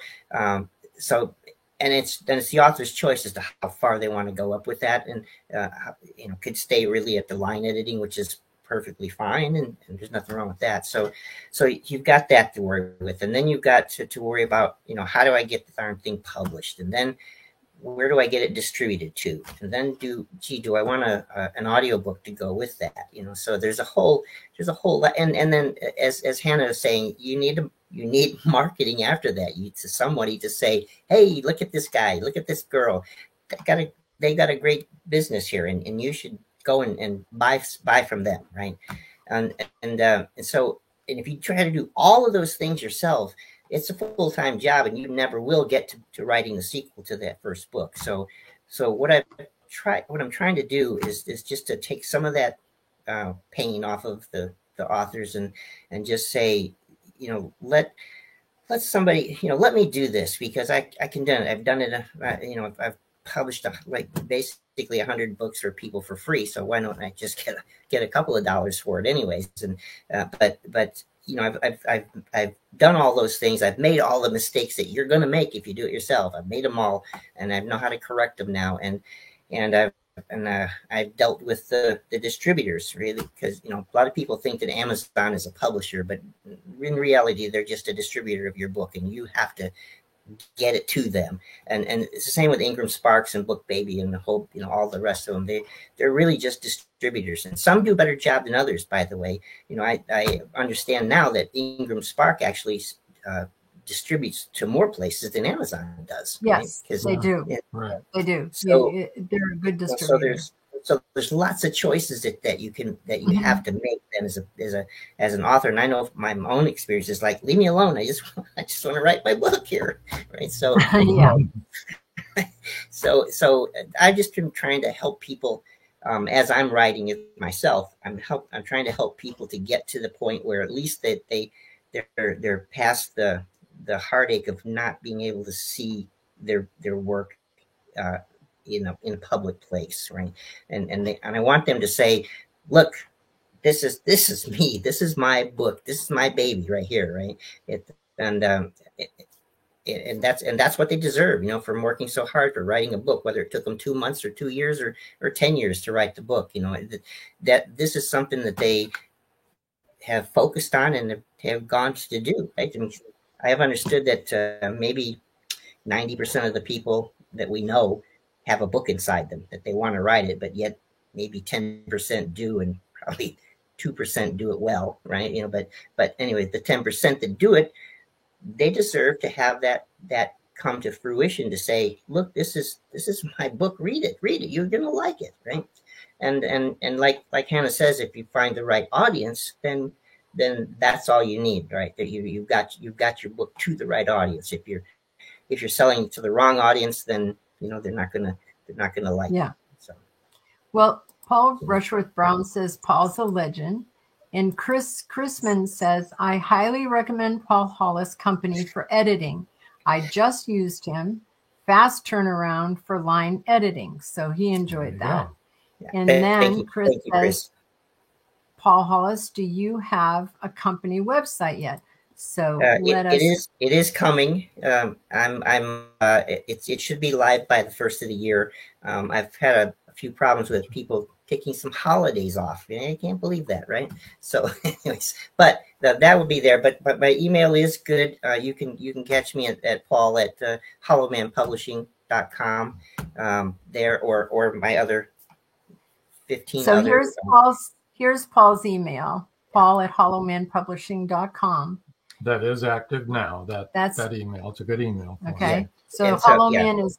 and it's the author's choice as to how far they want to go up with that, and could stay really at the line editing, which is perfectly fine, and there's nothing wrong with that. So you've got that to worry with, and then you've got to worry about how do I get the darn thing published, and then where do I get it distributed to, and then do I want an audiobook to go with that? So there's a whole lot, and then as Hannah is saying, you need marketing after that. To somebody to say, hey, look at this guy, look at this girl, they got a great business here, and you should go and buy from them, right? And so if you try to do all of those things yourself, it's a full-time job, and you never will get to writing the sequel to that first book. So what I'm trying to do is just to take some of that pain off of the authors, and just say, let somebody, let me do this, because I can do it. I've done it. I've published basically 100 books for people for free. So why don't I just get a couple of dollars for it anyways? And but I've done all those things. I've made all the mistakes that you're going to make if you do it yourself. I've made them all, and I know how to correct them now. And I've dealt with the distributors, really, because a lot of people think that Amazon is a publisher, but in reality, they're just a distributor of your book, and you have to get it to them. And it's the same with Ingram Sparks and BookBaby and the whole, all the rest of them. They're really just distributors, and some do a better job than others, by the way. I understand now that Ingram Spark actually distributes to more places than Amazon does. Yes, right? They do. Right. They do. So they're a good distributor. So there's lots of choices that you have to make then as an author. And I know my own experience is like, leave me alone. I just want to write my book here, right? So yeah. So I've just been trying to help people as I'm writing it myself. I'm trying to help people to get to the point where at least that they're past the heartache of not being able to see their work in a public place, right? And I want them to say, look, this is me, this is my book, this is my baby right here, right? And that's what they deserve, from working so hard for writing a book, whether it took them 2 months or 2 years or 10 years to write the book. That this is something that they have focused on and have gone to do, right? I mean, I have understood that maybe 90% of the people that we know have a book inside them that they want to write it, but yet maybe 10% do, and probably 2% do it well, right? But anyway, the 10% that do it, they deserve to have that come to fruition, to say, look, this is my book. Read it. You're gonna like it, right? And like Hannah says, if you find the right audience, then that's all you need, right? That you've got your book to the right audience. If you're selling to the wrong audience, then they're not gonna like it. So, well, Paul Rushworth Brown says Paul's a legend. And Chris Chrisman says, I highly recommend Paul Hollis Company for editing. I just used him. Fast turnaround for line editing. So he enjoyed that. Yeah. And then Chris Thank you, Chris. says, Paul Hollis, do you have a company website yet? So it is coming. It should be live by the first of the year. I've had a few problems with people taking some holidays off. I can't believe that, right? So, anyways, but that will be there. But my email is good. You can catch me at Paul at hollowmanpublishing.com there, or my other 15. So here's Paul's email. Paul at hollowmanpublishing.com. That is active now. That email. It's a good email. Okay. So Hollowman is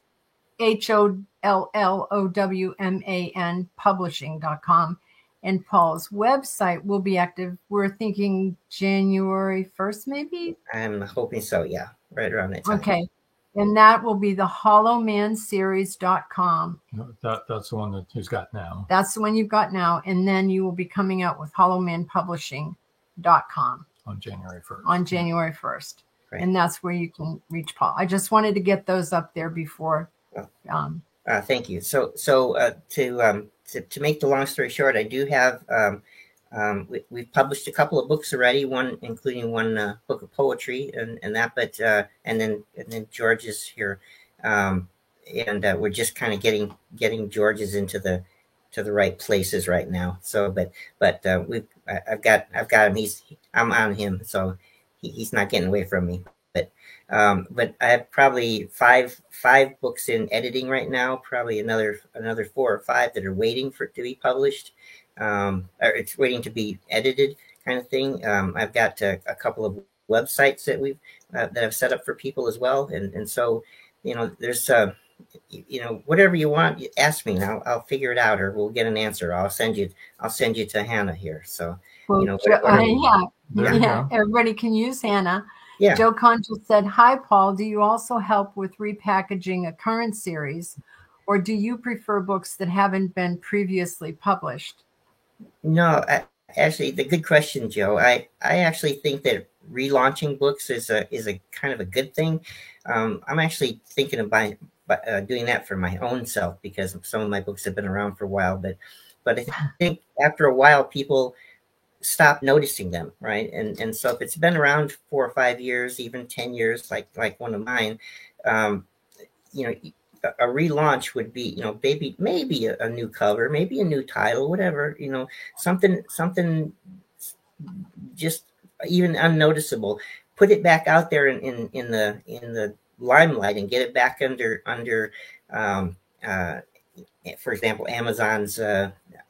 HOLLOWMAN publishing.com. And Paul's website will be active. We're thinking January 1st, maybe? I'm hoping so, yeah. Right around that time. Okay. And that will be the hollowmanseries.com. That's the one that he's got now. That's the one you've got now. And then you will be coming out with hollowmanpublishing.com. On January 1st. On January 1st. Right. And that's where you can reach Paul. I just wanted to get those up there before. Thank you. So to make the long story short, I do have we've published a couple of books already. One including one book of poetry and that, but and then George is here, and we're just kind of getting George's into the right places right now. So, but I've got him. I'm on him, so he's not getting away from me. But I have probably five books in editing right now. Probably another 4 or 5 that are waiting to be published. Or it's waiting to be edited, kind of thing. I've got a couple of websites that that I've set up for people as well. And so, there's whatever you want, ask me, and I'll figure it out, or we'll get an answer. I'll send you to Hannah here. So, everybody can use Hannah. Yeah. Joe Conn just said, hi, Paul. Do you also help with repackaging a current series, or do you prefer books that haven't been previously published? No, actually, the good question, Joe. I actually think that relaunching books is a kind of a good thing. I'm actually thinking about doing that for my own self, because some of my books have been around for a while. But I think after a while, people stop noticing them, right? And so if it's been around 4 or 5 years, even 10 years, like one of mine, a relaunch would be, maybe a new cover, maybe a new title, whatever, something just even unnoticeable. Put it back out there in the limelight and get it back under for example, Amazon's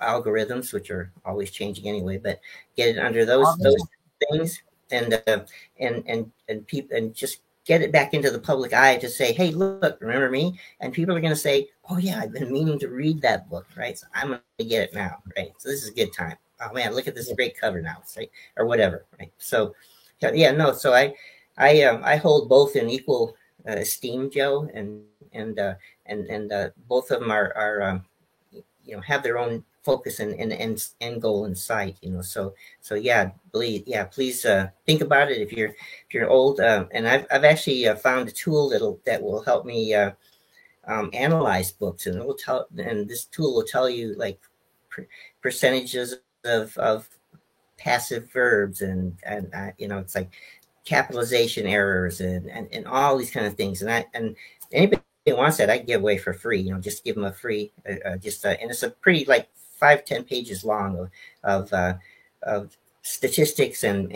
algorithms, which are always changing anyway, but get it under those things and people, and just get it back into the public eye to say, hey, look, remember me? And people are going to say, oh yeah, I've been meaning to read that book, right? So I'm going to get it now, right? So this is a good time. Oh man, look at this great cover now, right? Or whatever, right? So so I hold both in equal esteem, Joe, and both of them are have their own focus and end goal in sight, so please think about it if you're old, and I've actually found a tool that will help me analyze books, and this tool will tell you like percentages of passive verbs and it's like capitalization errors and all these kind of things, and anybody who wants that, I give away for free. Just give them a free, and it's a pretty like 5-10 pages long of statistics, and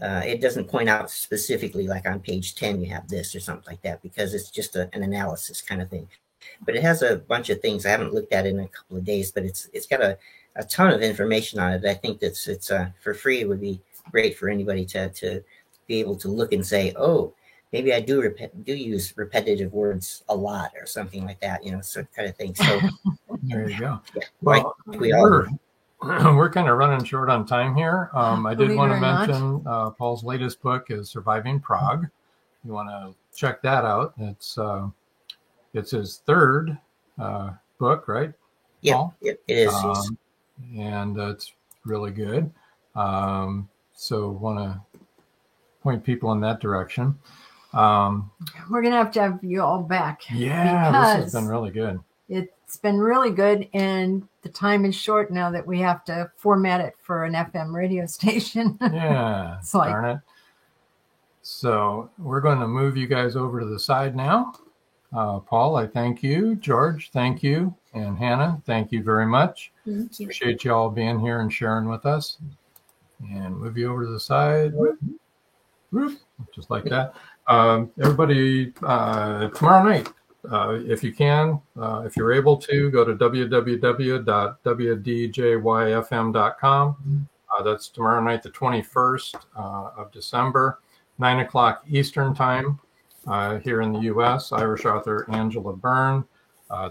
it doesn't point out specifically like on page 10 you have this or something like that, because it's just an analysis kind of thing. But it has a bunch of things. I haven't looked at it in a couple of days, but it's got a ton of information on it. I think it's for free. It would be great for anybody to be able to look and say, oh, maybe I do use repetitive words a lot or something like that, sort of kind of thing. So there you go. Yeah, well, we're kind of running short on time here. I did want to mention Paul's latest book is Surviving Prague. You want to check that out. It's his third book, right? Yeah, it is. And it's really good. So want to point people in that direction. We're going to have you all back. Yeah, this has been really good. It's been really good, and the time is short now that we have to format it for an FM radio station. Yeah, darn it. So we're going to move you guys over to the side now. Paul, I thank you. George, thank you. And Hannah, thank you very much. Thank you. Appreciate you all being here and sharing with us. And move you over to the side. Whoop, just like that. Everybody, tomorrow night, if you can, if you're able to, go to www.wdjyfm.com. That's tomorrow night, the 21st of December, 9 o'clock Eastern time here in the U.S. Irish author Angela Byrne.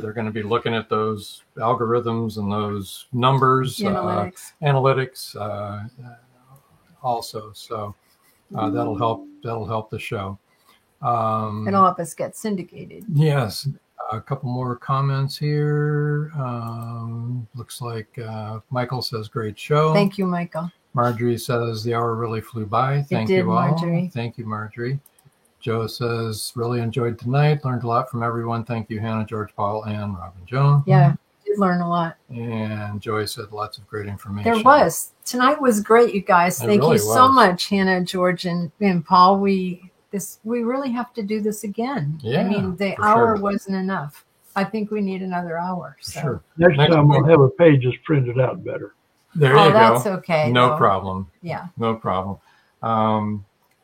They're going to be looking at those algorithms and those numbers, analytics also. So that'll help the show. It'll help us get syndicated. Yes. A couple more comments here. Looks like Michael says, great show. Thank you, Michael. Marjorie says the hour really flew by. Thank you all. Marjorie. Thank you, Marjorie. Joe says, really enjoyed tonight. Learned a lot from everyone. Thank you, Hannah, George, Paul, and Robin Joan. Yeah, did learn a lot. And Joy said lots of great information. There was. Tonight was great, you guys. Thank you so much, Hannah, George, and Paul. We really have to do this again. Yeah, I mean, the hour wasn't enough. I think we need another hour. So. Sure. Next time we'll have a page that's printed out better. There you go. That's okay. No problem. Yeah. No problem.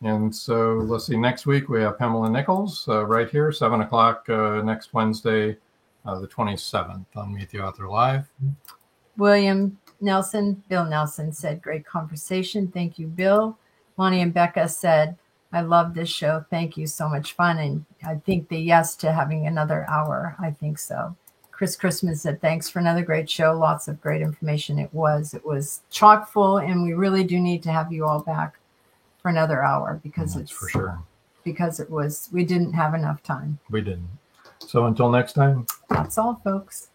And so let's see, next week we have Pamela Nichols right here, 7 o'clock next Wednesday, the 27th on Meet the Author Live. Bill Nelson said, great conversation. Thank you, Bill. Lonnie and Becca said, I love this show. Thank you. So much fun. And I think the yes to having another hour. I think so. Chris Christmas said, thanks for another great show. Lots of great information. It was chock full, and we really do need to have you all back for another hour because that's for sure. Because we didn't have enough time. We didn't. So until next time. That's all, folks.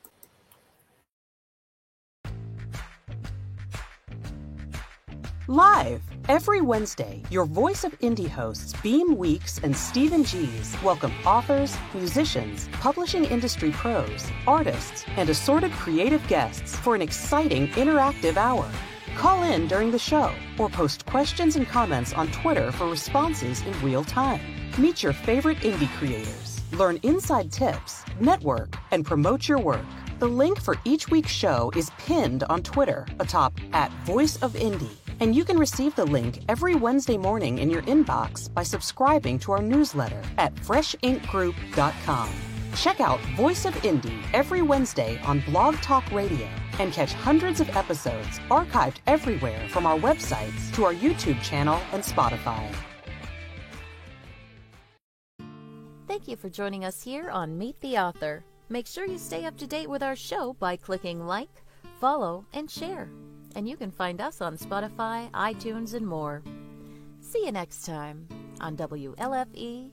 Live every Wednesday, your Voice of Indie hosts Beam Weeks and Stephen Gees welcome authors, musicians, publishing industry pros, artists, and assorted creative guests for an exciting interactive hour. Call in during the show or post questions and comments on Twitter for responses in real time. Meet your favorite indie creators, learn inside tips, network, and promote your work. The link for each week's show is pinned on Twitter atop @VoiceOfIndie. And you can receive the link every Wednesday morning in your inbox by subscribing to our newsletter at freshinkgroup.com. Check out Voice of Indie every Wednesday on Blog Talk Radio and catch hundreds of episodes archived everywhere from our websites to our YouTube channel and Spotify. Thank you for joining us here on Meet the Author. Make sure you stay up to date with our show by clicking like, follow, and share. And you can find us on Spotify, iTunes, and more. See you next time on WLFE-DV.com.